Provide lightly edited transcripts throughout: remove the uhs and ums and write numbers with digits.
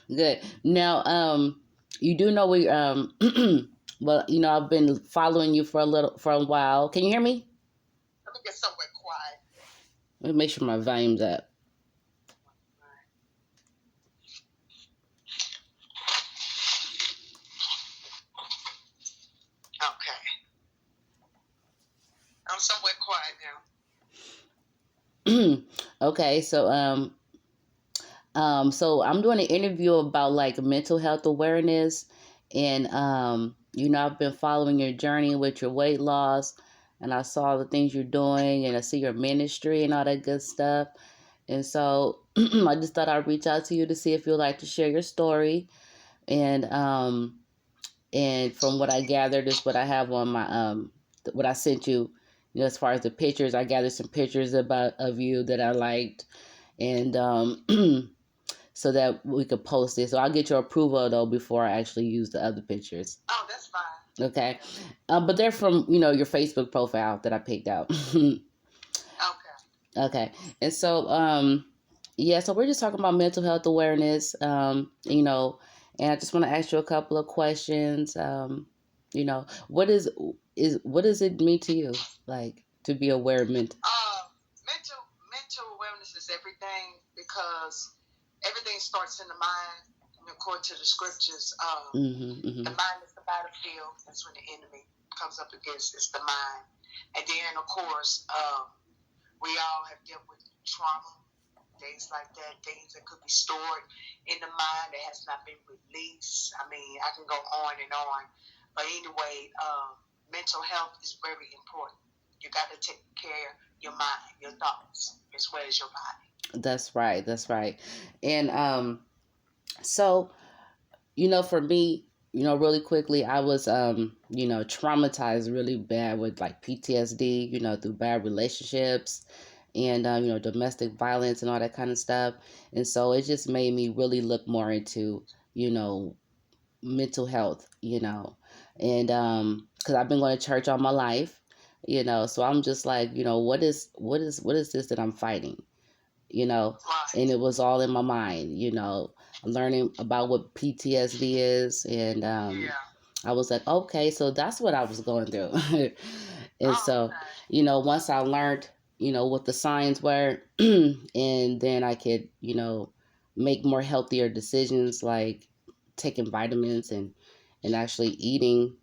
Good. Now, you do know we well, I've been following you for a while. Can you hear me? Let me get somewhere quiet. Let me make sure my volume's up. Okay. I'm somewhere quiet Okay, so I'm doing an interview about like mental health awareness, and I've been following your journey with your weight loss, and I saw the things you're doing, and I see your ministry and all that good stuff, and so I just thought I'd reach out to you to see if you'd like to share your story, and from what I gathered is what I have on my what I sent you. As far as the pictures, I gathered some pictures about of you that I liked, and so that we could post it. So I'll get your approval though before I actually use the other pictures. now. Oh, that's fine. Okay, but they're from your Facebook profile that I picked out. Okay. Okay, and so yeah, so we're just talking about mental health awareness. And I just want to ask you a couple of questions. What does it mean to you, like to be aware of mental? Mental wellness is everything because everything starts in the mind. And according to the scriptures, the mind is the battlefield. That's when the enemy comes up against. It's the mind, and then of course, we all have dealt with trauma, things like that, things that could be stored in the mind that has not been released. I mean, I can go on and on, but anyway, mental health is very important. You got to take care of your mind, your thoughts, as well as your body. That's right. That's right. And so for me, really quickly, I was traumatized really bad with like PTSD, through bad relationships and domestic violence and all that kind of stuff. And so it just made me really look more into mental health, and because I've been going to church all my life, so I'm just like, what is this that I'm fighting, and it was all in my mind, learning about what PTSD is, and Yeah. I was like, okay, so that's what I was going through. And Oh, so, once I learned, what the signs were, and then I could, make more healthier decisions like taking vitamins and actually eating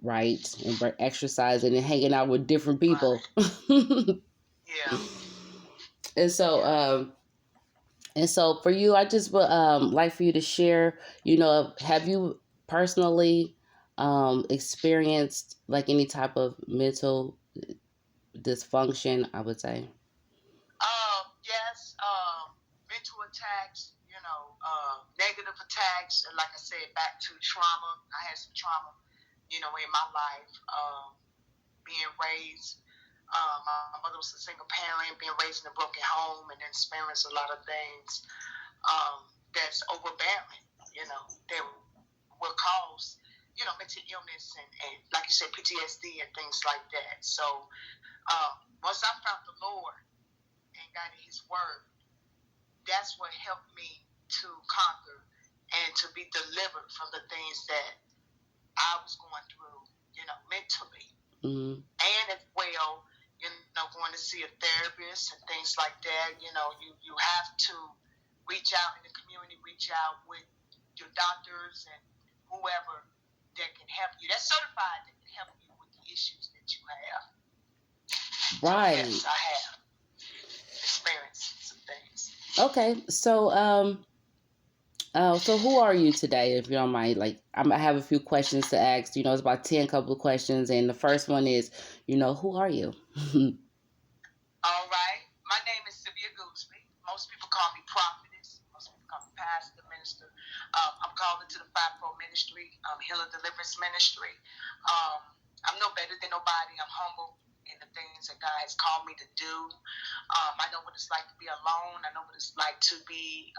right and exercising and hanging out with different people. right. Yeah. And so, Yeah. for you, I just would like for you to share, have you personally experienced like any type of mental dysfunction, I would say? Yes, mental attacks, negative attacks, and like I said, back to trauma. I had some trauma, in my life, being raised. My mother was a single parent, being raised in a broken home, and then experienced a lot of things that's overbearing, that will cause, mental illness and like you said, PTSD and things like that. So once I found the Lord and got in His Word, that's what helped me to conquer and to be delivered from the things that I was going through, mentally. Mm-hmm. And as well, going to see a therapist and things like that. You have to reach out in the community, reach out with your doctors and whoever that can help you. That's certified that can help you with the issues that you have. Right. So yes, I have experienced some things. Okay. So who are you today, if you don't mind? Like, I have a few questions to ask. It's about 10 couple of questions, and the first one is, who are you? All right. My name is Sylvia Goosby. Most people call me prophetess. Most people call me pastor, minister. I'm called into the fivefold ministry, healing deliverance ministry. Um, I'm no better than nobody. I'm humble in the things that God has called me to do. I know what it's like to be alone. I know what it's like to be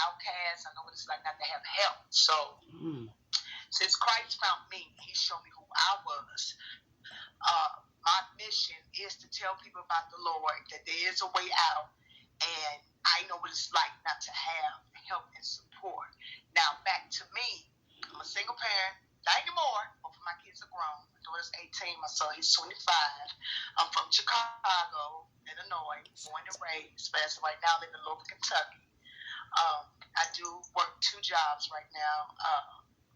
outcast. I know what it's like not to have help. So since Christ found me, He showed me who I was. My mission is to tell people about the Lord, that there is a way out, and I know what it's like not to have help and support. to me, I'm a single parent. Not anymore. Both of my kids are grown. My daughter's 18. My son, he's 25. I'm from Chicago, Illinois, born and raised. But as of right now, I live in Louisville, Kentucky. I do work 2 jobs right now.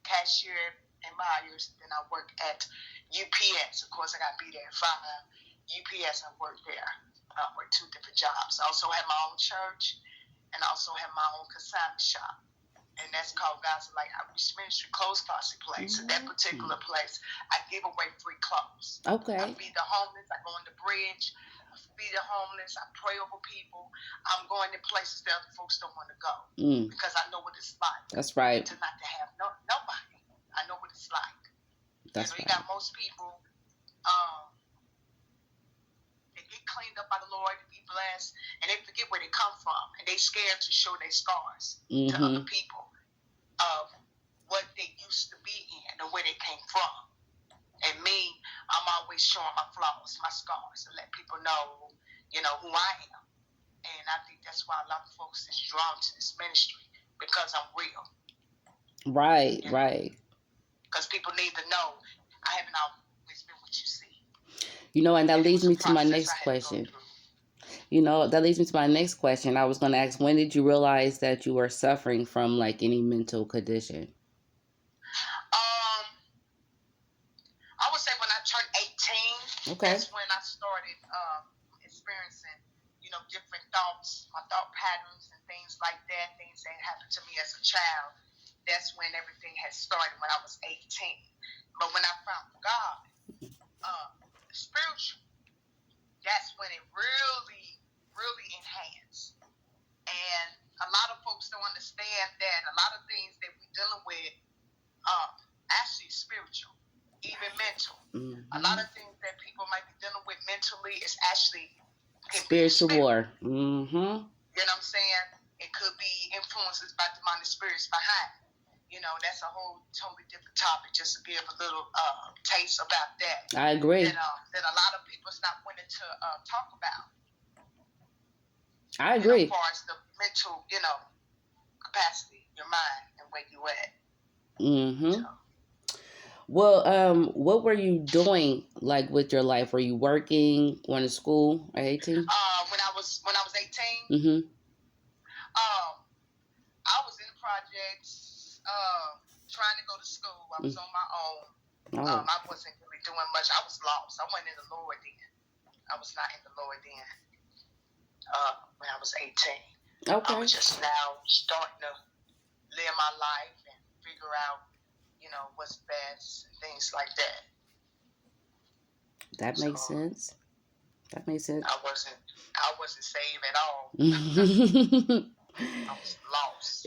Cashier in Myers. Then I work at UPS. Of course, I got to be there at 5. UPS, I work there. I work 2 different jobs. I also have my own church and I also have my own consignment shop. And that's called God's Light Outreach Ministry, Clothes Closet Place. Mm-hmm. At that particular place, I give away free clothes. Okay. I feed the homeless. I go on the bridge. I feed the homeless. I pray over people. I'm going to places that other folks don't want to go because I know what it's like. That's right. To not to have nobody. I know what it's like. That's right. You got most people. They get cleaned up by the Lord, be blessed, and they forget where they come from, and they scared to show their scars to other people of what they used to be in or where they came from. And me, I'm always showing my flaws, my scars, to let people know, who I am. And I think that's why a lot of folks is drawn to this ministry, because I'm real. Right, right. Because people need to know I haven't always been what you see. And that leads me to my next question. That leads me to my next question. I was going to ask, when did you realize that you were suffering from like any mental condition? I would say when I turned 18, okay, that's when I started experiencing, different thoughts, my thought patterns and things like that, things that happened to me as a child. That's when everything had started, when I was 18. But when I found God, spiritual, that's when it really, really enhanced. And a lot of folks don't understand that a lot of things that we're dealing with actually spiritual, even mental. Mm-hmm. A lot of things that people might be dealing with mentally is actually spiritual war. Mm-hmm. You know what I'm saying? It could be influences by demonic spirits behind. That's a whole totally different topic, just to give a little taste about that. I agree. That a lot of people's not willing to talk about. I agree. As far as the mental, capacity, your mind, and where you at. Mm-hmm. So. Well, what were you doing like with your life? Were you working, going to school at 18? When I was 18. Mm-hmm. I was in the projects, trying to go to school. I was on my own. Oh. I wasn't really doing much. I was lost. I wasn't in the Lord then. I was not in the Lord then. When I was 18. Okay. I was just now starting to live my life and figure out, what's best and things like that. That makes sense. That makes sense. I wasn't saved at all. I was lost.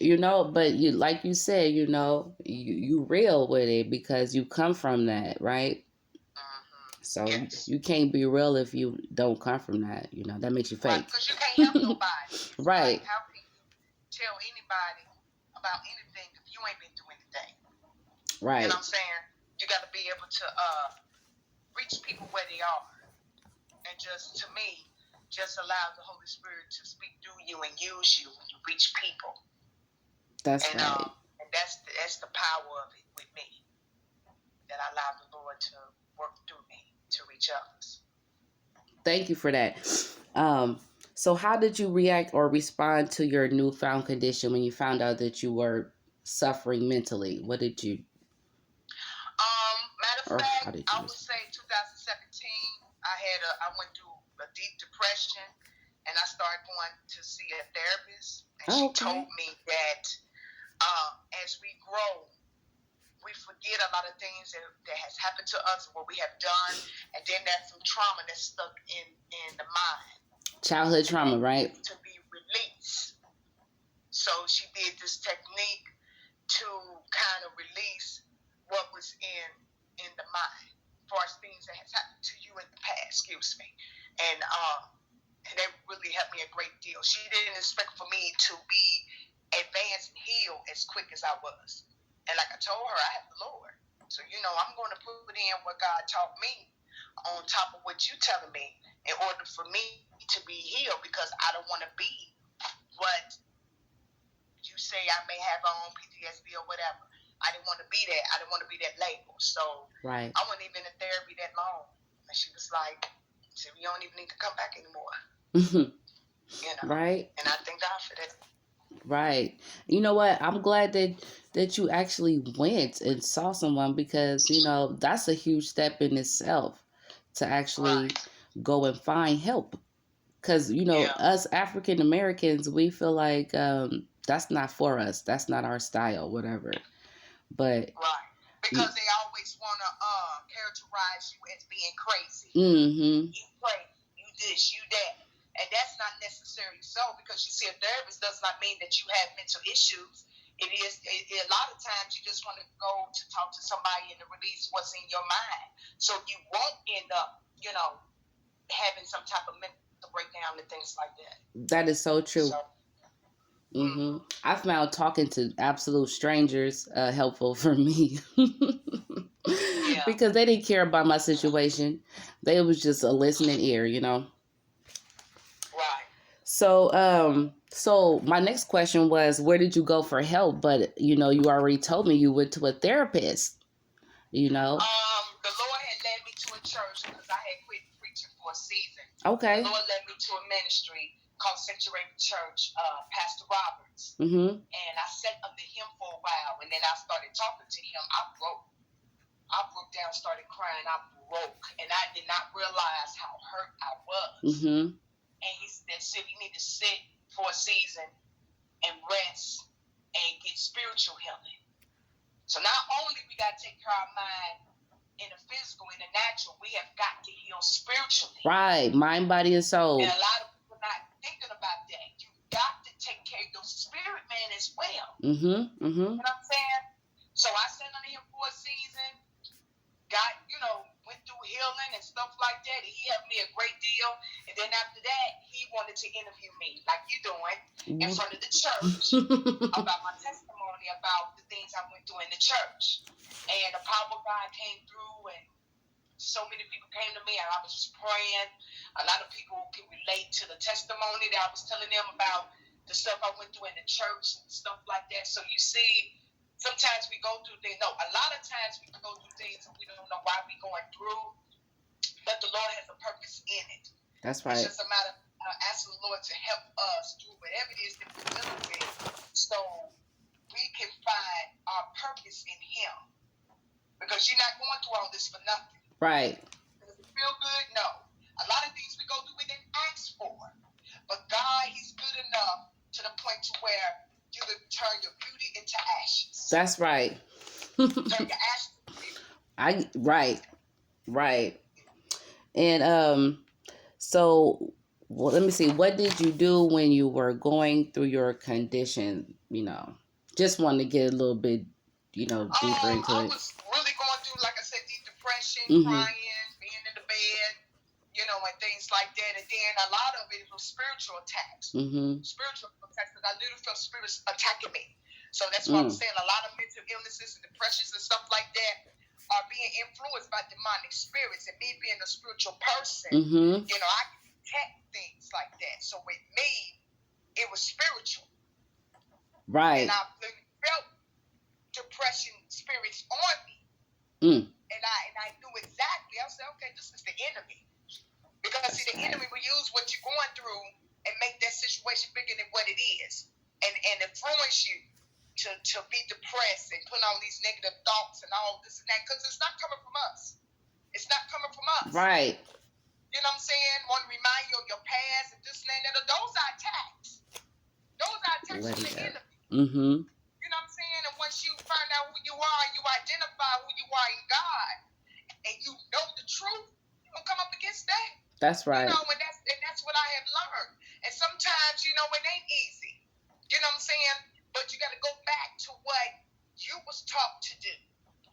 But you, like you said, you real with it because you come from that, right? Mm-hmm. So yes. You can't be real if you don't come from that. That makes you fake. Right, because you can't help nobody. Right. Like, how can you tell anybody about anything if you ain't been through anything? Right. You know what I'm saying? You got to be able to reach people where they are. And just, to me, just allow the Holy Spirit to speak through you and use you when you reach people. That's right. And that's the power of it with me. That I allow the Lord to work through me to reach others. Thank you for that. So how did you react or respond to your newfound condition when you found out that you were suffering mentally? What did you... Matter of fact, I would say 2017, I went through a deep depression, and I started going to see a therapist, and she told me that as we grow, we forget a lot of things that has happened to us and what we have done, and then that's some trauma that's stuck in the mind. Childhood trauma, right? To be released. So she did this technique to kind of release what was in the mind, as far as things that has happened to you in the past, and that really helped me a great deal. She didn't expect for me to be advanced and healed as quick as I was, and like I told her, I have the Lord, so I'm going to put in what God taught me on top of what you telling me in order for me to be healed, because I don't want to be what you say I may have own PTSD or whatever. I didn't want to be that. I didn't want to be that label. So Right. I wasn't even in therapy that long. And she was like, you don't even need to come back anymore. Right. And I thank God for that. Right. You know what? I'm glad that you actually went and saw someone, because that's a huge step in itself to actually go and find help. Because us African Americans, we feel like that's not for us. That's not our style, whatever. But right, because they always want to characterize you as being crazy. Mm-hmm. You crazy. You this. You that. And that's not necessarily so, because you see a therapist does not mean that you have mental issues. It is a lot of times you just want to go to talk to somebody and to release what's in your mind, so you won't end up, having some type of mental breakdown and things like that. That is so true. I found talking to absolute strangers helpful for me. Because they didn't care about my situation. They was just a listening ear, Right. So my next question was, where did you go for help? But you already told me you went to a therapist. The Lord had led me to a church because I had quit preaching for a season. Okay. The Lord led me to a ministry called Sanctuary Church, Pastor Roberts. Mm-hmm. And I sat under him for a while, and then I started talking to him. I broke down, started crying. I broke, and I did not realize how hurt I was. Mm-hmm. And he said, you need to sit for a season and rest and get spiritual healing. So not only we got to take care of our mind in the physical, in the natural, we have got to heal spiritually. Right, mind, body, and soul. And a lot of people are not thinking about that. You got to take care of your spirit man as well. Mm-hmm. Mm-hmm. You know what I'm saying? So I sat under him for a season, went through healing and stuff like that. He helped me a great deal. And then after that, he wanted to interview me, like you're doing, in front of the church about my testimony, about the things I went through in the church. And the power of God came through, and so many people came to me, and I was just praying. A lot of people can relate to the testimony that I was telling them about the stuff I went through in the church and stuff like that. So you see, sometimes we go through things. No, a lot of times we go through things and we don't know why we're going through, but the Lord has a purpose in it. That's right. It's just a matter of asking the Lord to help us through whatever it is that we're dealing with, so we can find our purpose in Him. Because you're not going through all this for nothing. Right. Does it feel good? No. A lot of things we go through we didn't ask for. But God, He's good enough to the point to where you can turn your beauty into ashes. That's right. Turn your ashes into beauty. Right. And so let me see. What did you do when you were going through your condition? Just wanted to get a little bit, deeper into I it. was really going through, like I said, deep depression, crying, being in the bed, and things like that. And then a lot of it was spiritual attacks. Spiritual attacks, because I literally felt spirits attacking me. So that's why I'm saying a lot of mental illnesses and depressions and stuff like that are being influenced by demonic spirits. And me being a spiritual person, I can detect things like that. So with me, it was spiritual. Right. And I felt depression spirits on me. And I knew exactly. I said, okay, this is the enemy. Because see, the enemy will use what you're going through and make that situation bigger than what it is. And influence you to be depressed and put all these negative thoughts and all this and that. Because it's not coming from us. It's not coming from us. Right. You know what I'm saying? Want to remind you of your past and this and that. Those are attacks. Those are attacks from the enemy. You know what I'm saying? And once you find out who you are, you identify who you are in God, and you know the truth, you don't come up against that. That's right. And that's what I have learned. And sometimes, it ain't easy. You know what I'm saying? But you got to go back to what you was taught to do.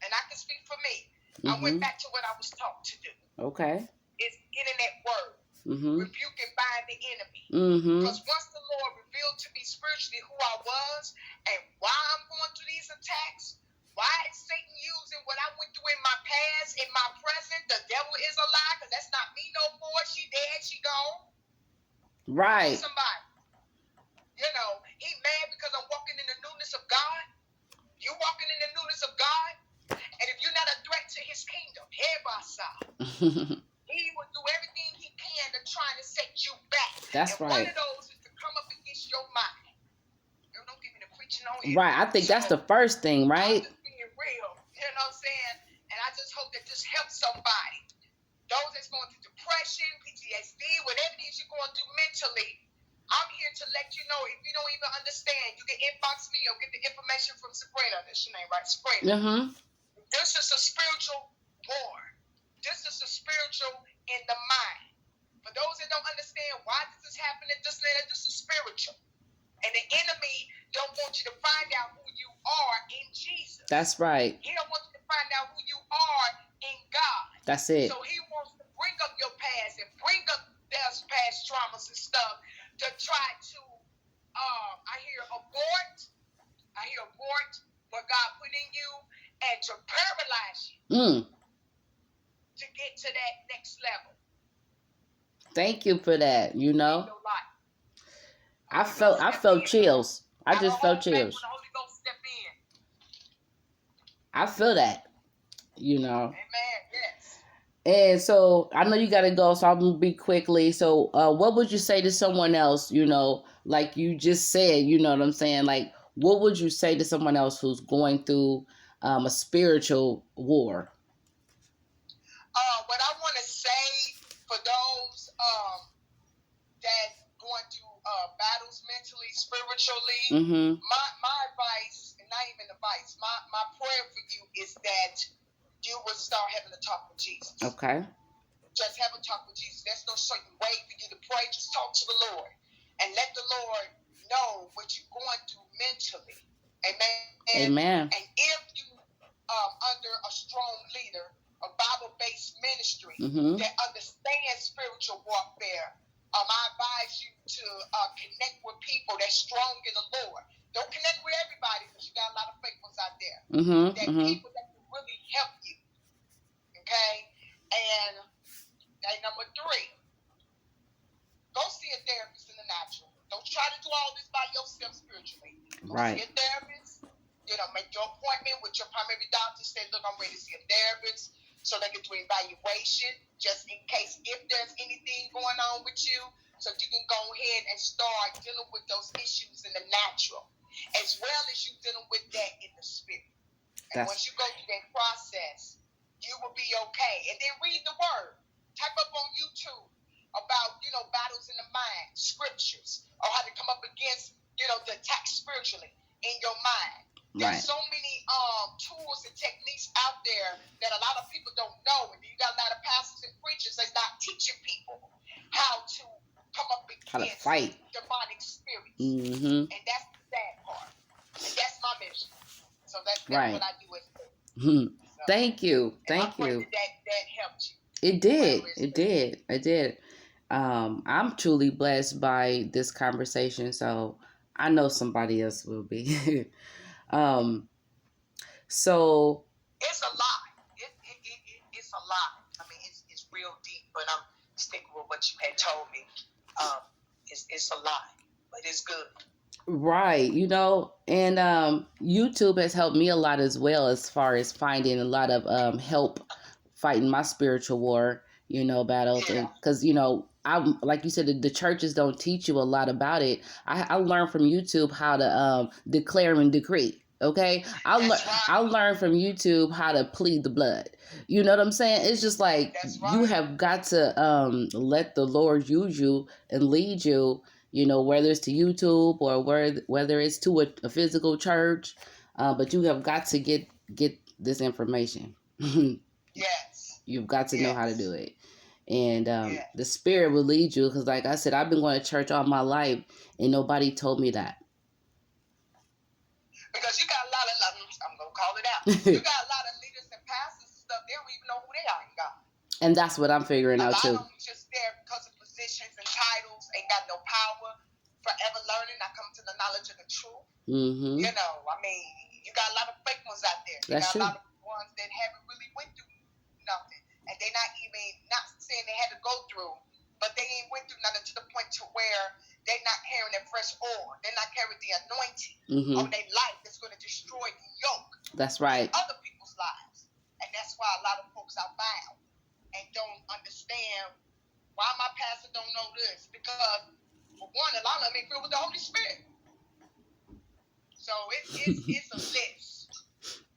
And I can speak for me. I went back to what I was taught to do. Okay. It's getting that word. Rebuke and bind the enemy. Because once the Lord revealed to me spiritually who I was and why I'm going through these attacks, why is Satan using what I went through in my past, in my present? The devil is a lie, because that's not me no more. She dead, she gone. Right. Somebody. He mad because I'm walking in the He will do everything he can to try to set you back. That's and right. one of those is to come up against your mind. You don't give me the preaching on here. Right. I think that's the first thing, right? I'm just being real. You know what I'm saying? And I just hope that this helps somebody. Those that's going through depression, PTSD, whatever it is you're going through mentally, I'm here to let you know. If you don't even understand, you can inbox me or get the information from Sabrina. That's your name, right? Sabrina. Mm-hmm. This is a spiritual war. This is a spiritual in the mind. For those that don't understand why this is happening, this is spiritual. And the enemy don't want you to find out who you are in Jesus. That's right. He don't want you to find out who you are in God. That's it. So he wants to bring up your past and bring up those past traumas and stuff to try to, I hear abort what God put in you and to paralyze you to get to that next level. Thank you for that. You know, I felt chills. I just felt chills. The Holy Ghost step in. I feel that. You know. Amen. Yes. And so I know you gotta go, so I'm gonna be quickly. So, what would you say to someone else? You know, like you just said. You know what I'm saying? Like, what would you say to someone else who's going through a spiritual war? What I want to say for those that going through battles mentally, spiritually, my advice, and not even advice, my prayer for you is that you would start having a talk with Jesus. Okay. Just have a talk with Jesus. There's no certain way for you to pray. Just talk to the Lord and let the Lord know what you're going through mentally. Amen. Amen. And if you under a strong leader, a Bible-based ministry that understands spiritual warfare, I advise you to connect with people that's strong in the Lord. Don't connect with everybody because you got a lot of fake ones out there. People that can really help you. Okay? And number 3, go see a therapist in the natural. Don't try to do all this by yourself spiritually. Go see a therapist. You know, make your appointment with your primary doctor. Say, look, I'm ready to see a therapist. So they can do evaluation just in case if there's anything going on with you. So you can go ahead and start dealing with those issues in the natural, as well as you dealing with that in the spirit. And once you go through that process, you will be okay. And then read the word. Type up on YouTube about, battles in the mind, scriptures, or how to come up against, the attack spiritually in your mind. There's so many tools and techniques out there that a lot of people don't know. And you got a lot of pastors and preachers that's not teaching people how to come up against how to fight demonic spirits. And that's the sad part. And that's my mission. So that's what I do with it. So, Thank you. That helped you. It did. I'm truly blessed by this conversation, so I know somebody else will be. So it's a lot. It's a lot. I mean, it's real deep, but I'm sticking with what you had told me. It's a lot, but it's good. Right, and YouTube has helped me a lot as well, as far as finding a lot of help fighting my spiritual war, battles, and because I, like you said, the churches don't teach you a lot about it. I learned from YouTube how to declare and decree. Okay, I learned from YouTube how to plead the blood. You know what I'm saying? It's just like you have got to let the Lord use you and lead you. Whether it's to YouTube or whether it's to a physical church, but you have got to get this information. Yes, you've got to know how to do it. And the Spirit will lead you, because like I said, I've been going to church all my life and nobody told me that. Because you got a lot of, I'm going to call it out. You got a lot of leaders and pastors and stuff, they don't even know who they are in God. And that's what I'm figuring out too. A lot of them just there because of positions and titles, ain't got no power, forever learning, not coming to the knowledge of the truth. You got a lot of fake ones out there. You got a lot of ones that haven't really went through nothing. And they're not saying they had to go through, but they ain't went through nothing to the point to where they're not carrying that fresh oil. They're not carrying the anointing of their life that's going to destroy the yoke. That's right. Other people's lives. And that's why a lot of folks are bound and don't because for one, a lot of them ain't filled with the Holy Spirit. So it's a list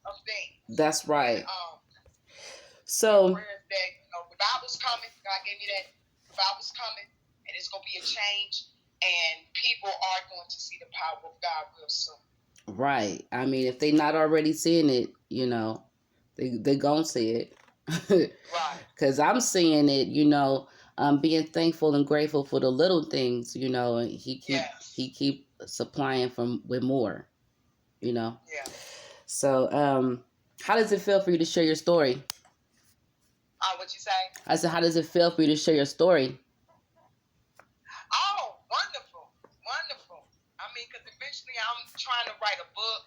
of things. That's right. And my So, prayer is that revival's coming. God gave me that revival's coming, and it's gonna be a change, and people are going to see the power of God real soon. right. I mean, if they not already seeing it, they gonna see it. Right. Cause I'm seeing it, being thankful and grateful for the little things, and Yes. he keep supplying with more, you know. Yeah. So, how does it feel for you to share your story? What you say? I said, how does it feel for you to share your story? Oh, wonderful, wonderful. I mean, because eventually I'm trying to write a book.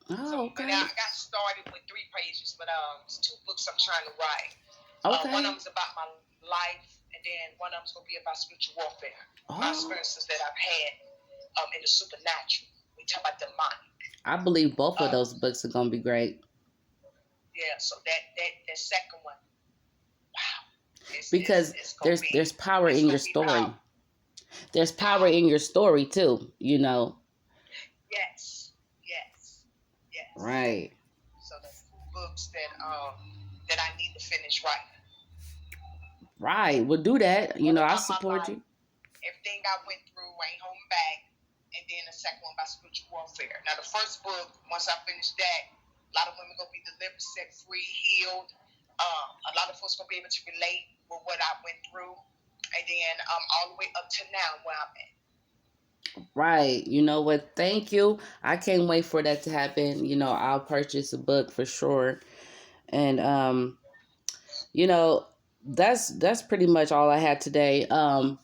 Oh, okay. I got started with 3 pages, but it's 2 books I'm trying to write. Okay. One of them is about my life, and then one of them's going to be about spiritual warfare. My experiences that I've had in the supernatural. We talk about demonic. I believe both of those books are going to be great. Yeah, so that second one, wow. Because there's power in your story. There's power in your story too, Yes. Right. So there's 2 books that I need to finish writing. Right. We'll do that. I support you. Everything I went through, I ain't holding back. And then the second one about spiritual warfare. Now the first book, once I finish that, a lot of women gonna be delivered, set free, healed. A lot of folks gonna be able to relate with what I went through. And then all the way up to now where I'm at. Right. You know what? Thank you. I can't wait for that to happen. I'll purchase a book for sure. And that's pretty much all I had today. I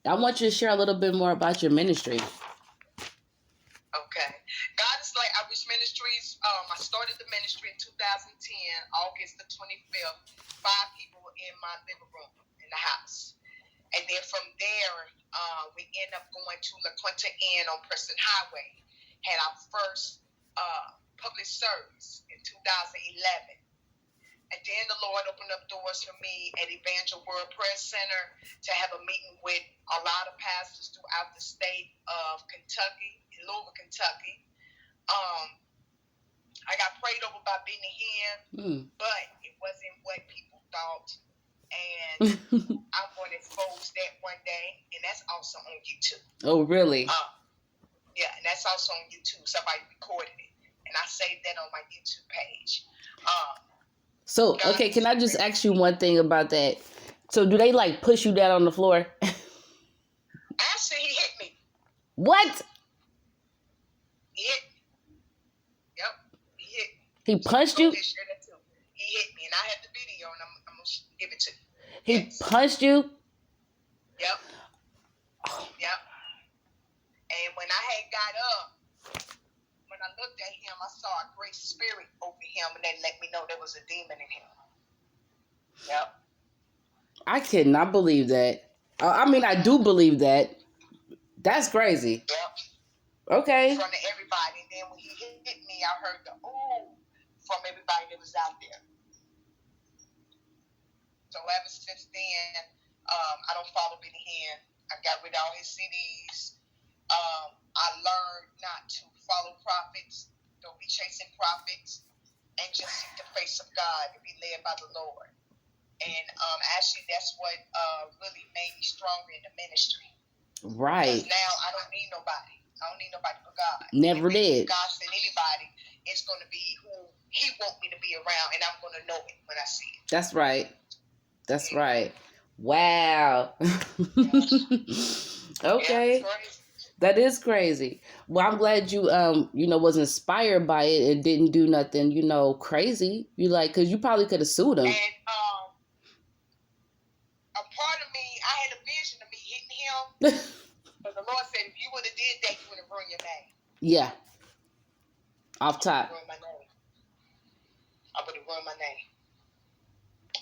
want you to share a little bit more about your ministry. Okay. God is Like Outreach Ministries. I started the ministry in 2010, August the 25th. 5 people in my living room in the house. And then from there, we ended up going to La Quinta Inn on Preston Highway. Had our first public service in 2011. And then the Lord opened up doors for me at Evangel World Prayer Center to have a meeting with a lot of pastors throughout the state of Kentucky, in Louisville, Kentucky. I got prayed over by Benny Hinn, but it wasn't what people thought. And I'm going to expose that one day, and that's also on YouTube. Oh, really? Yeah, and that's also on YouTube. Somebody recorded it, and I saved that on my YouTube page. So, okay, can I just ask you one thing about that? So, do they push you down on the floor? Actually, he hit me. What? He hit me. Yep, he hit me. He punched you? He hit me, and I have the video, and I'm going to give it to you. He punched you? Yep. Yep. And when I had got up, when I looked at him, I saw a great spirit over him, and that let me know there was a demon in him. Yep. I cannot believe that. I mean, I do believe that. That's crazy. Yep. Okay. In front of everybody. And then when he hit me, I heard the ooh from everybody that was out there. So ever since then, I don't follow Benny Hinn. I got rid of all his CDs. I learned not to follow prophets. Don't be chasing prophets. And just seek the face of God and be led by the Lord. And actually, that's what really made me stronger in the ministry. Right. Because now I don't need nobody. I don't need nobody but God. Never did. If God send anybody, it's going to be who He wants me to be around, and I'm going to know it when I see it. That's right. That's right. Wow. Okay. Yeah, that is crazy. Well, I'm glad you was inspired by it and didn't do nothing, crazy. Because you probably could have sued him. And a part of me, I had a vision of me hitting him. But the Lord said, if you would have did that, you would have ruined your name. Yeah. Off top. I would have ruined my name.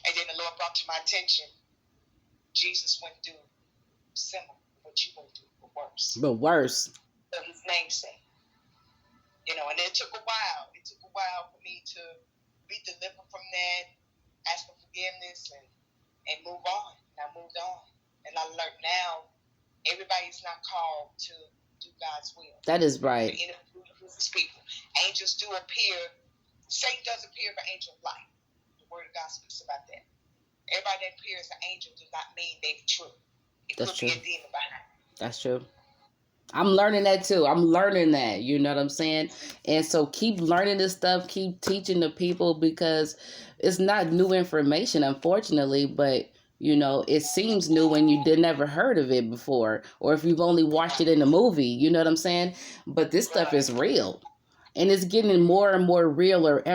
And then the Lord brought to my attention, Jesus went through similar to what you went through, but worse. But worse. So his namesake. And it took a while. It took a while for me to be delivered from that, ask for forgiveness, and move on. And I moved on. And I learned now Everybody is not called to do God's will. That is right. The enemy uses people. Angels do appear. Satan does appear for angel of light. The word of God speaks about that. Everybody that appears an angel does not mean they're true. It That's could true. be a demon behind it. That's true. I'm learning that too. I'm learning that. You know what I'm saying? And so keep learning this stuff, keep teaching the people because it's not new information, unfortunately, but you know, it seems new when you did never heard of it before, or if you've only watched it in a movie, you know what I'm saying? But this stuff is real. And it's getting more and more realer